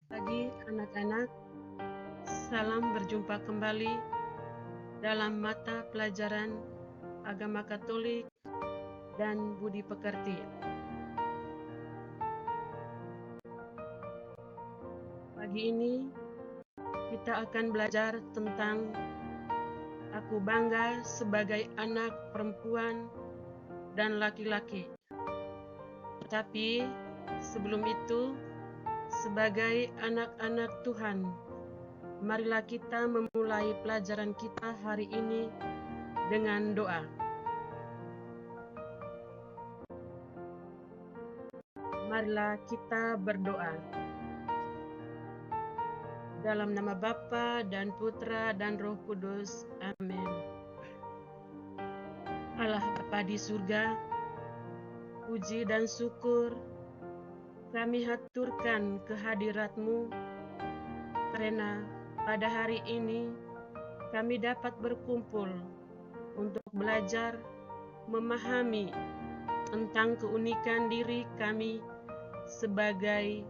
Pagi anak-anak, salam berjumpa kembali dalam mata pelajaran Agama Katolik dan Budi Pekerti. Pagi ini kita akan belajar tentang aku bangga sebagai anak perempuan dan laki-laki. Tapi sebelum itu, sebagai anak-anak Tuhan, marilah kita memulai pelajaran kita hari ini dengan doa. Marilah kita berdoa. Dalam nama Bapa dan Putra dan Roh Kudus. Amin. Allah Bapa di surga, puji dan syukur kami haturkan kehadirat-Mu karena pada hari ini kami dapat berkumpul untuk belajar memahami tentang keunikan diri kami sebagai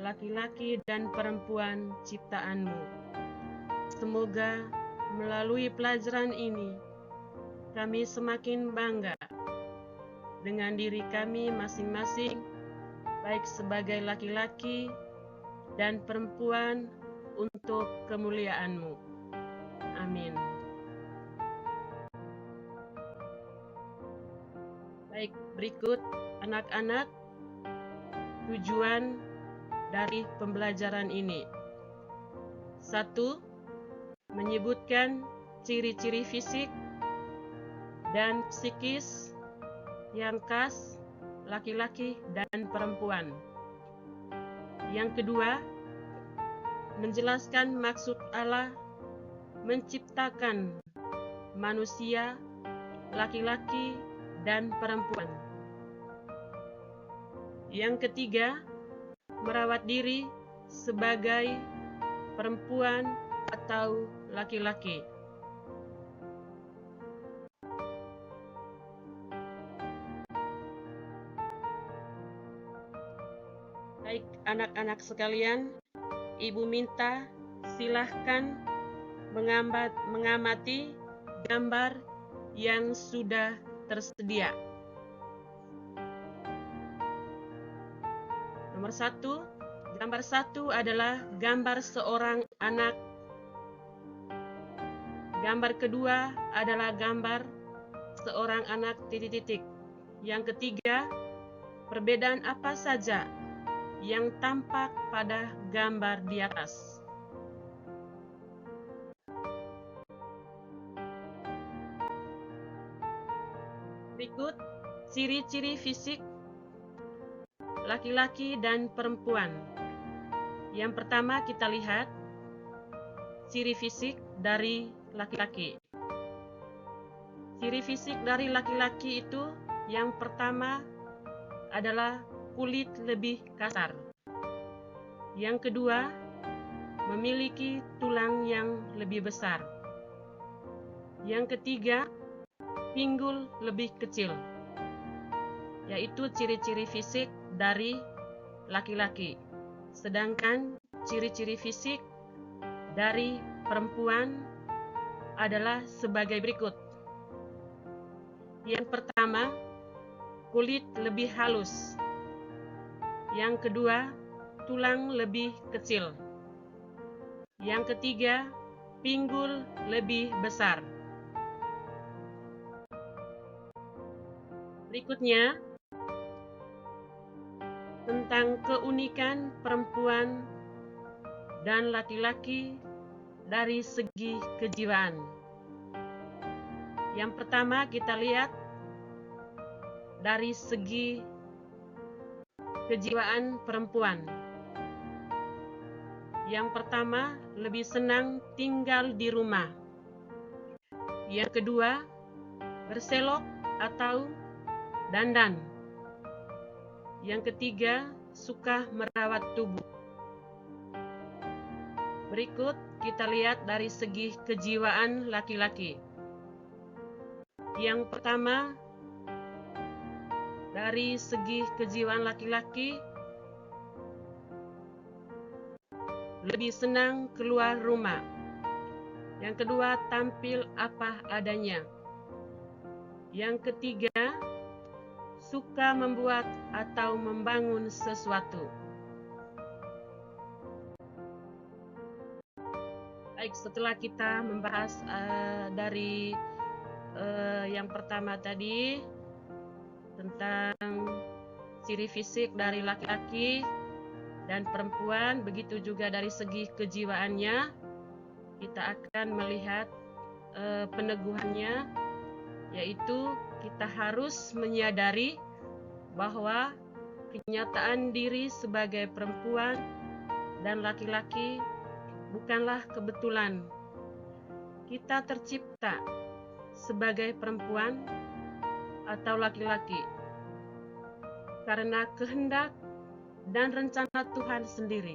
laki-laki dan perempuan ciptaan-Mu. Semoga melalui pelajaran ini kami semakin bangga dengan diri kami masing-masing, baik sebagai laki-laki dan perempuan untuk kemuliaan-Mu. Amin. Baik, berikut anak-anak tujuan dari pembelajaran ini. 1. Menyebutkan ciri-ciri fisik dan psikis yang khas laki-laki dan perempuan. Yang kedua, menjelaskan maksud Allah menciptakan manusia laki-laki dan perempuan. Yang ketiga, merawat diri sebagai perempuan atau laki-laki. Baik anak-anak sekalian, Ibu minta silahkan mengamati gambar yang sudah tersedia. Nomor 1, gambar 1 adalah gambar seorang anak. Gambar kedua adalah gambar seorang anak titik-titik. Yang ketiga, perbedaan apa saja yang tampak pada gambar di atas. Berikut ciri-ciri fisik laki-laki dan perempuan. Yang pertama kita lihat ciri fisik dari laki-laki. Ciri fisik dari laki-laki itu yang pertama adalah kulit lebih kasar. Yang kedua, memiliki tulang yang lebih besar. Yang ketiga, pinggul lebih kecil. Yaitu ciri-ciri fisik dari laki-laki. Sedangkan ciri-ciri fisik dari perempuan adalah sebagai berikut. Yang pertama, kulit lebih halus. Yang kedua, tulang lebih kecil. Yang ketiga, pinggul lebih besar. Berikutnya, tentang keunikan perempuan dan laki-laki dari segi kejiwaan. Yang pertama kita lihat dari segi kejiwaan perempuan. Yang pertama, lebih senang tinggal di rumah. Yang kedua, berselok atau dandan. Yang ketiga, suka merawat tubuh. Berikut kita lihat dari segi kejiwaan laki-laki. Yang pertama, dari segi kejiwaan laki-laki, lebih senang keluar rumah. Yang kedua, tampil apa adanya. Yang ketiga, suka membuat atau membangun sesuatu. Baik, setelah kita membahas dari yang pertama tadi tentang ciri fisik dari laki-laki dan perempuan, begitu juga dari segi kejiwaannya, kita akan melihat peneguhannya, yaitu kita harus menyadari bahwa kenyataan diri sebagai perempuan dan laki-laki bukanlah kebetulan. Kita tercipta sebagai perempuan atau laki-laki karena kehendak dan rencana Tuhan sendiri.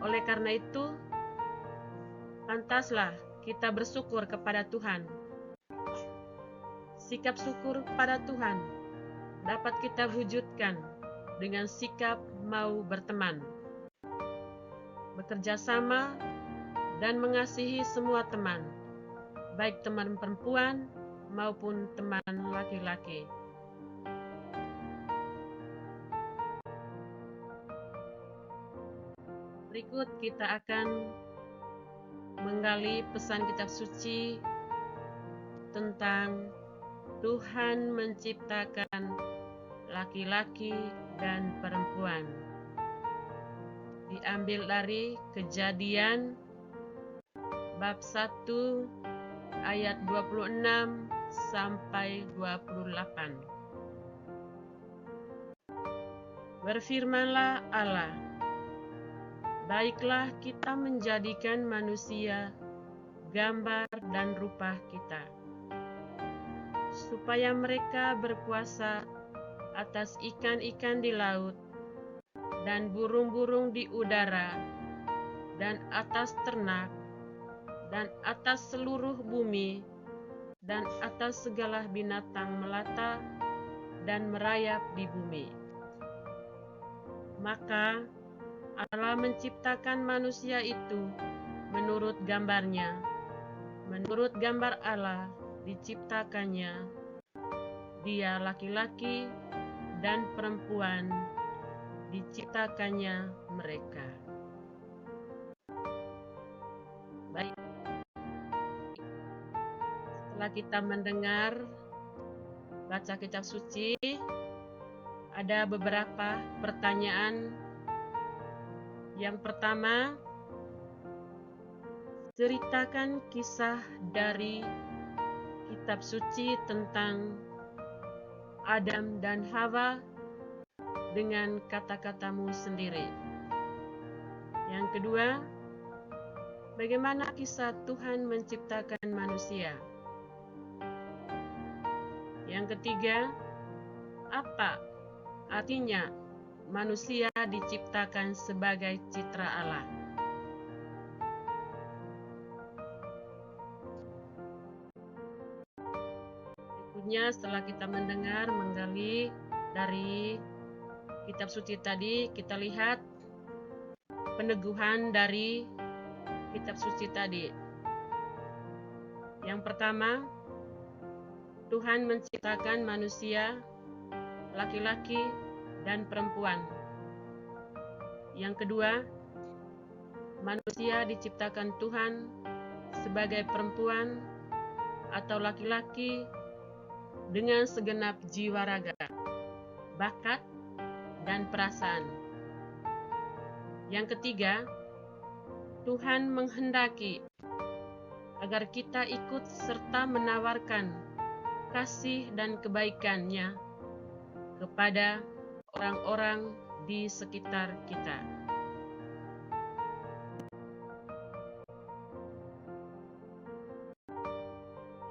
Oleh karena itu, pantaslah kita bersyukur kepada Tuhan. Sikap syukur pada Tuhan dapat kita wujudkan dengan sikap mau berteman, bekerja sama, dan mengasihi semua teman, baik teman perempuan maupun teman laki-laki. Berikut kita akan menggali pesan kitab suci tentang Tuhan menciptakan laki-laki dan perempuan. Diambil dari Kejadian bab 1 ayat 26 sampai 28. Berfirmanlah Allah, baiklah kita menjadikan manusia gambar dan rupa kita, supaya mereka berkuasa atas ikan-ikan di laut, dan burung-burung di udara, dan atas ternak, dan atas seluruh bumi, dan atas segala binatang melata dan merayap di bumi. Maka Allah menciptakan manusia itu menurut gambarnya. Menurut gambar Allah diciptakannya, dia laki-laki dan perempuan diciptakannya mereka. Baik, setelah kita mendengar baca kitab suci, ada beberapa pertanyaan. Yang pertama, ceritakan kisah dari kitab suci tentang Adam dan Hawa dengan kata-katamu sendiri. Yang kedua, bagaimana kisah Tuhan menciptakan manusia? Yang ketiga, apa artinya manusia diciptakan sebagai citra Allah? Berikutnya, setelah kita mendengar, menggali dari kitab suci tadi, kita lihat peneguhan dari kitab suci tadi. Yang pertama, Tuhan menciptakan manusia laki-laki dan perempuan. Yang kedua, manusia diciptakan Tuhan sebagai perempuan atau laki-laki dengan segenap jiwa raga, bakat, dan perasaan. Yang ketiga, Tuhan menghendaki agar kita ikut serta menawarkan kasih dan kebaikan-Nya kepada orang-orang di sekitar kita.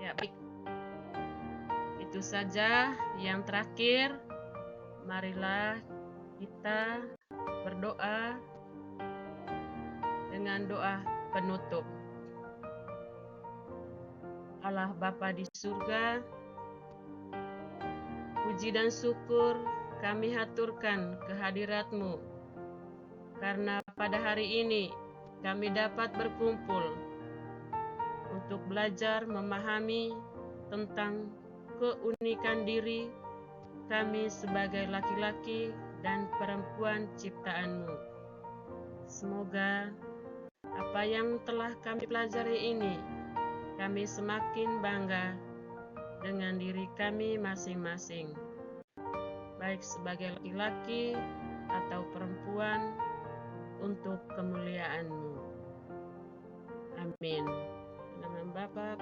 Ya, baik. Itu saja. Yang terakhir, marilah kita berdoa dengan doa penutup. Allah Bapa di surga, puji dan syukur kami haturkan kehadirat-Mu karena pada hari ini kami dapat berkumpul untuk belajar memahami tentang keunikan diri kami sebagai laki-laki dan perempuan ciptaan-Mu. Semoga apa yang telah kami pelajari ini, kami semakin bangga dengan diri kami masing-masing, baik sebagai laki-laki atau perempuan, untuk kemuliaan-Mu. Amin. Dalam nama Bapa,